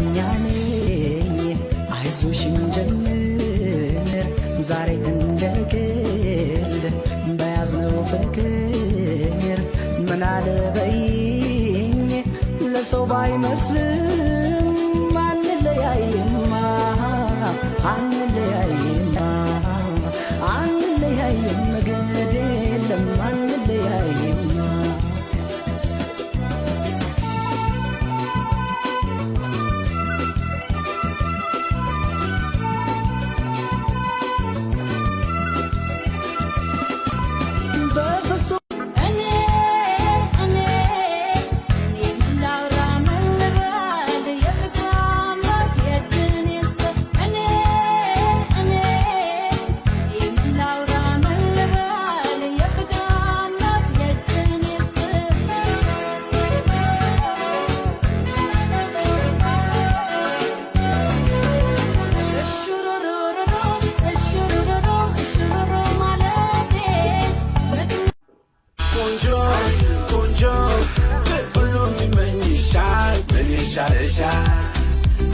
እርግጠኛ ነኝ አይዞሽ እንጀምር ዛሬ እንደ ቀልድ በያዝነው ፍቅር ምን አለበይኝ ለሰው ባይመስልም አንለያይማ አንለያይማ አንለያይም ግድ የለም አንለያይማ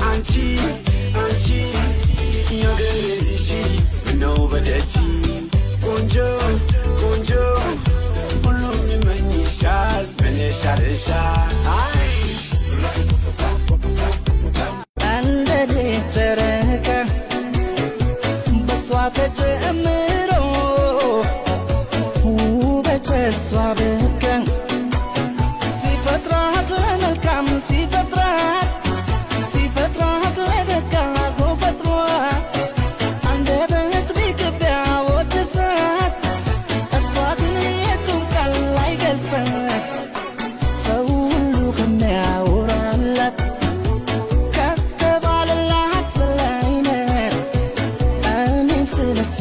Anchi, yogeriji, no badeji. Kunjo, ulumi mani shal, mani sharisha. Ande chereka, baswate chemiro, ubete swabeka. Sifatrat melkam sifatrat. ሲፈጥራት ለደካ ተፈጥሯ አንደበት ቢገባ ወደሳት እሷ ግን የቱም ቃል አይገልጻት ሰው ሁሉ ከሚያወራላት ከተባለላት በላይ ናት እኔም ስለሷ